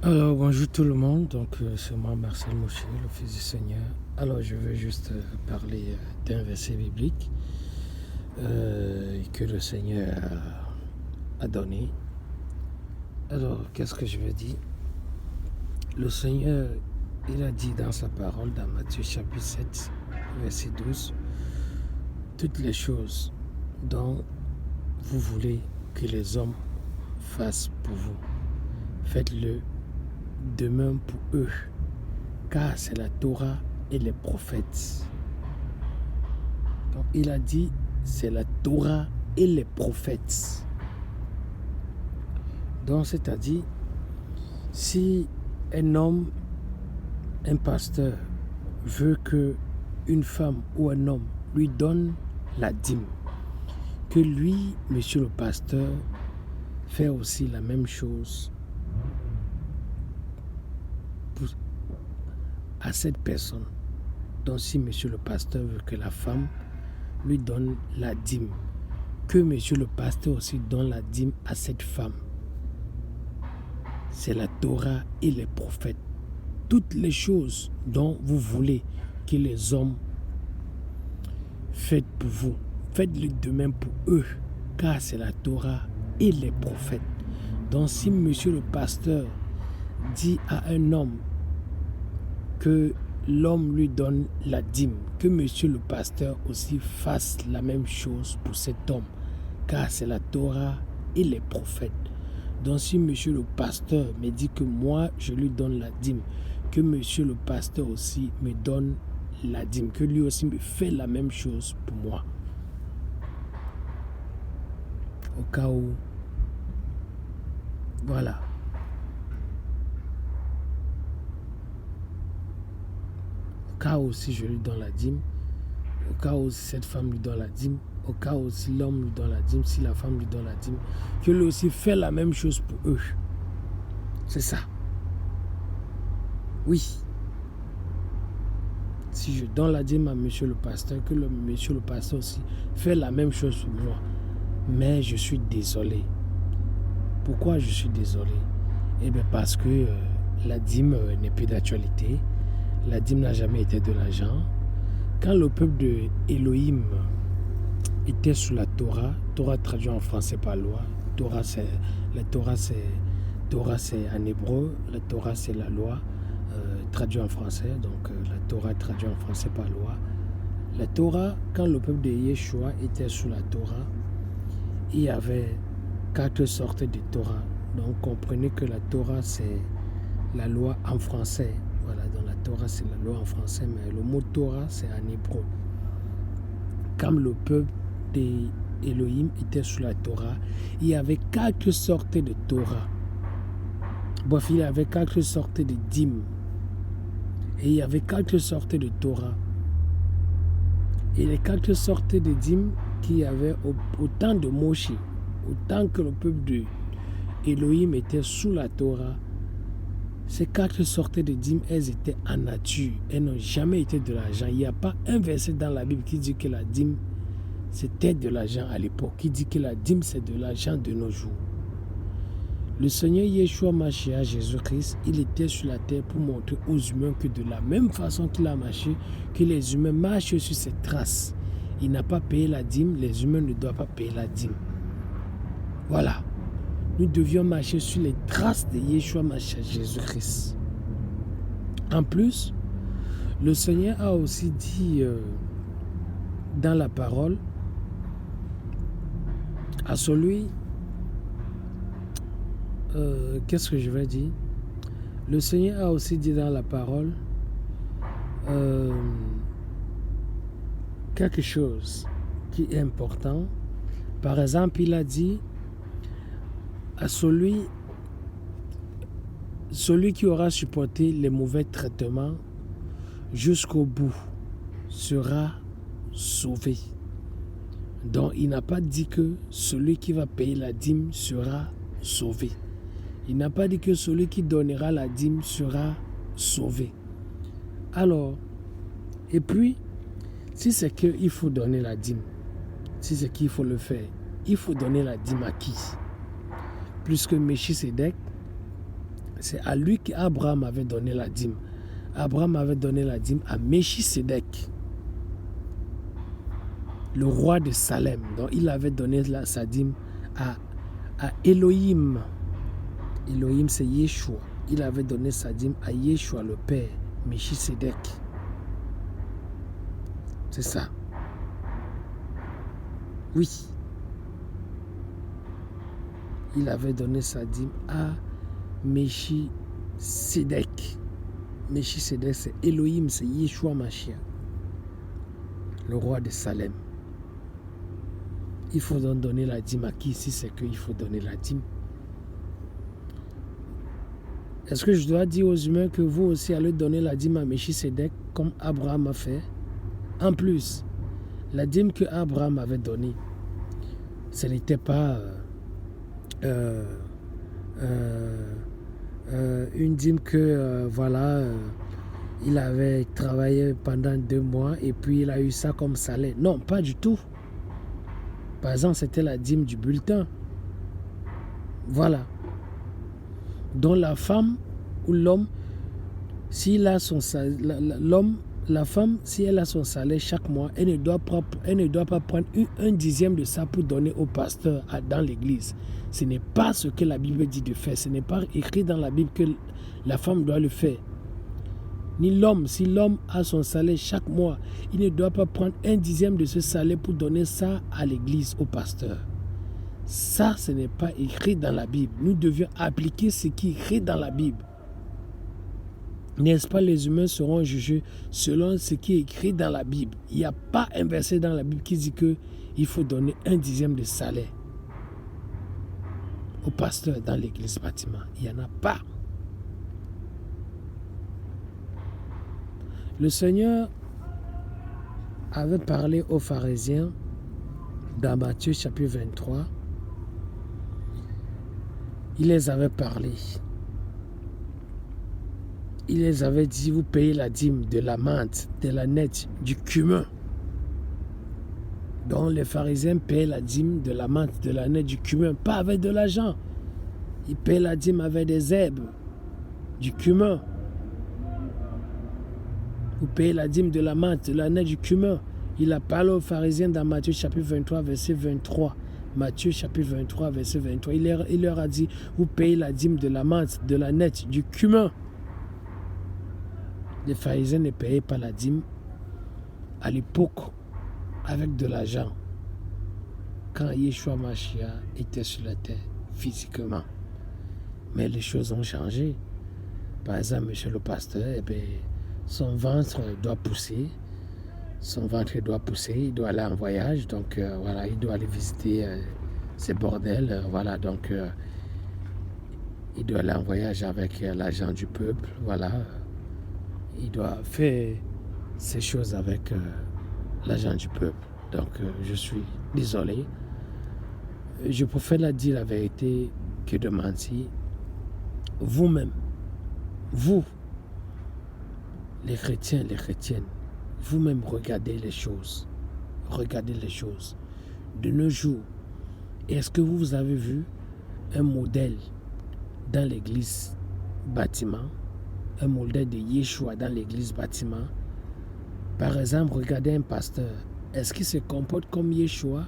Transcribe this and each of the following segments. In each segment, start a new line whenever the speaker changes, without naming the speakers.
Alors, bonjour tout le monde. C'est moi, Marcel Mouché, le Fils du Seigneur. Alors, je veux juste parler d'un verset biblique que le Seigneur a donné. Alors, qu'est-ce que je veux dire? Le Seigneur, il a dit dans sa parole, dans Matthieu chapitre 7, verset 12, toutes les choses dont vous voulez que les hommes fassent pour vous, faites-le de même pour eux, car c'est la Torah et les prophètes. Donc il a dit, c'est la Torah et les prophètes. Donc c'est-à-dire, si un homme, un pasteur, veut que une femme ou un homme lui donne la dîme, que lui, monsieur le pasteur, fait aussi la même chose à cette personne. Donc si monsieur le pasteur veut que la femme lui donne la dîme, que monsieur le pasteur aussi donne la dîme à cette femme. C'est la Torah et les prophètes. Toutes les choses dont vous voulez que les hommes fassent pour vous, faites-le de même pour eux, car c'est la Torah et les prophètes. Donc si monsieur le pasteur dit à un homme que l'homme lui donne la dîme, que monsieur le pasteur aussi fasse la même chose pour cet homme, car c'est la Torah et les prophètes. Donc si monsieur le pasteur me dit que moi je lui donne la dîme, que monsieur le pasteur aussi me donne la dîme, que lui aussi me fait la même chose pour moi. Au cas où, voilà. Au cas où si je lui donne la dîme, au cas où si cette femme lui donne la dîme, au cas où si l'homme lui donne la dîme, si la femme lui donne la dîme, que lui aussi fait la même chose pour eux. C'est ça. Oui. Si je donne la dîme à monsieur le pasteur, que le monsieur le pasteur aussi fait la même chose pour moi. Mais je suis désolé. Pourquoi je suis désolé? Eh bien parce que la dîme n'est plus d'actualité. La dîme n'a jamais été de l'argent. Quand le peuple de Elohim était sous la Torah, Torah traduit en français par loi, la Torah c'est en hébreu, la Torah c'est la loi, traduit en français, donc la Torah traduit en français par loi. La Torah, quand le peuple de Yeshua était sous la Torah, il y avait 4 sortes de Torah. Donc comprenez que la Torah c'est la loi en français. Voilà, donc la Torah c'est la loi en français, mais le mot Torah c'est en hébreu. Quand le peuple d'Elohim était sous la Torah, il y avait 4 sortes de Torah. Bref, il y avait 4 sortes de dîmes. Et il y avait 4 sortes de Torah. Et les 4 sortes de dîmes qu'il y avait au temps de Moshe, au temps que le peuple de Elohim était sous la Torah, ces 4 sortes de dîmes, elles étaient en nature. Elles n'ont jamais été de l'argent. Il n'y a pas un verset dans la Bible qui dit que la dîme, c'était de l'argent à l'époque, qui dit que la dîme, c'est de l'argent de nos jours. Le Seigneur Yeshua Mashiach, Jésus-Christ, il était sur la terre pour montrer aux humains que de la même façon qu'il a marché, que les humains marchent sur ses traces. Il n'a pas payé la dîme, les humains ne doivent pas payer la dîme. Voilà. Nous devions marcher sur les traces de Yeshua Mashiach, Jésus-Christ. En plus, le Seigneur a aussi dit dans la parole à celui, qu'est-ce que je vais dire? Le Seigneur a aussi dit dans la parole quelque chose qui est important. Par exemple, il a dit à celui qui aura supporté les mauvais traitements jusqu'au bout sera sauvé. Donc, il n'a pas dit que celui qui va payer la dîme sera sauvé. Il n'a pas dit que celui qui donnera la dîme sera sauvé. Alors, et puis, si c'est qu'il faut donner la dîme, si c'est qu'il faut le faire, il faut donner la dîme à qui? Puisque Melchisedec C'est à lui qu'Abraham avait donné la dîme. Abraham avait donné la dîme à Melchisédek, le roi de Salem. Donc il avait donné sa dîme à Elohim. Elohim, c'est Yeshua. Il avait donné sa dîme à Yeshua, le père, Melchisédek. C'est ça. Oui. Il avait donné sa dîme à Melchisédek. Melchisédek, c'est Elohim, c'est Yeshua Mashiach, le roi de Salem. Il faut donc donner la dîme à qui ici? C'est qu'il faut donner la dîme. Est-ce que je dois dire aux humains que vous aussi allez donner la dîme à Melchisédek comme Abraham a fait? En plus, la dîme que Abraham avait donnée, ce n'était pas une dîme que il avait travaillé pendant 2 mois et puis il a eu ça comme salaire. Non, pas du tout. Par exemple, c'était la dîme du bulletin. Voilà. Dont la femme ou l'homme, s'il a son salaire, la femme, si elle a son salaire chaque mois, elle ne doit pas prendre un dixième de ça pour donner au pasteur dans l'église. Ce n'est pas ce que la Bible dit de faire. Ce n'est pas écrit dans la Bible que la femme doit le faire. Ni l'homme. Si l'homme a son salaire chaque mois, il ne doit pas prendre un dixième de ce salaire pour donner ça à l'église, au pasteur. Ça, ce n'est pas écrit dans la Bible. Nous devions appliquer ce qui est écrit dans la Bible. N'est-ce pas, les humains seront jugés selon ce qui est écrit dans la Bible. Il n'y a pas un verset dans la Bible qui dit qu'il faut donner un dixième de salaire au pasteur dans l'église bâtiment. Il n'y en a pas. Le Seigneur avait parlé aux pharisiens dans Matthieu chapitre 23. Il les avait parlé. Il les avait dit, vous payez la dîme de la menthe, de la nette, du cumin. Donc les pharisiens payaient la dîme de la menthe, de la nette, du cumin, pas avec de l'argent. Ils payaient la dîme avec des herbes, du cumin. Vous payez la dîme de la menthe, de la nette, du cumin. Il a parlé aux pharisiens dans Matthieu chapitre 23, verset 23. Matthieu chapitre 23, verset 23. Il leur a dit, vous payez la dîme de la menthe, de la nette, du cumin. Les pharisiens ne payaient pas la dîme à l'époque avec de l'argent quand Yeshua Mashiach était sur la terre physiquement. Mais les choses ont changé. Par exemple, monsieur le pasteur, son ventre doit pousser. Son ventre doit pousser, il doit aller en voyage. Donc il doit aller visiter ces bordels. Donc il doit aller en voyage avec l'argent du peuple. Il doit faire ces choses avec l'argent du peuple. Donc, je suis désolé. Je préfère dire la vérité que de mentir. Vous-même, vous, les chrétiens, les chrétiennes, vous-même regardez les choses. Regardez les choses. De nos jours, est-ce que vous avez vu un modèle dans l'église bâtiment? Un modèle de Yeshua dans l'église bâtiment. Par exemple, regardez un pasteur. Est-ce qu'il se comporte comme Yeshua?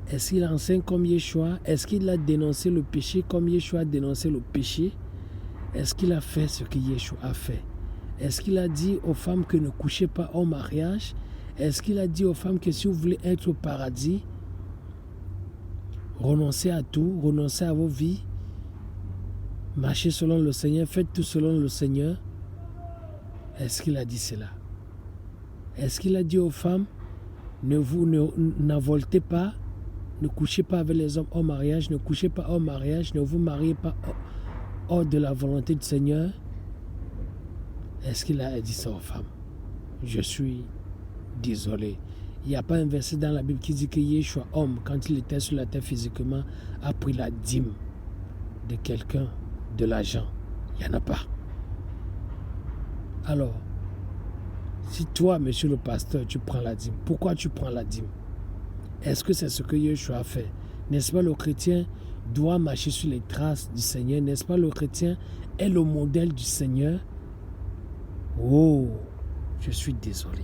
Est-ce qu'il enseigne comme Yeshua? Est-ce qu'il a dénoncé le péché comme Yeshua a dénoncé le péché? Est-ce qu'il a fait ce que Yeshua a fait? Est-ce qu'il a dit aux femmes que ne couchez pas au mariage? Est-ce qu'il a dit aux femmes que si vous voulez être au paradis, renoncez à tout, renoncez à vos vies? Marchez selon le Seigneur, faites tout selon le Seigneur. Est-ce qu'il a dit cela? Est-ce qu'il a dit aux femmes, n'avortez pas, ne couchez pas avec les hommes au mariage, ne couchez pas au mariage, ne vous mariez pas hors de la volonté du Seigneur? Est-ce qu'il a dit ça aux femmes? Je suis désolé. Il n'y a pas un verset dans la Bible qui dit que Yeshua, homme, quand il était sur la terre physiquement, a pris la dîme de quelqu'un, de l'argent. Il n'y en a pas. Alors, si toi, monsieur le pasteur, tu prends la dîme, pourquoi tu prends la dîme? Est-ce que c'est ce que Yeshua a fait? N'est-ce pas, le chrétien doit marcher sur les traces du Seigneur? N'est-ce pas, le chrétien est le modèle du Seigneur, oh, je suis désolé.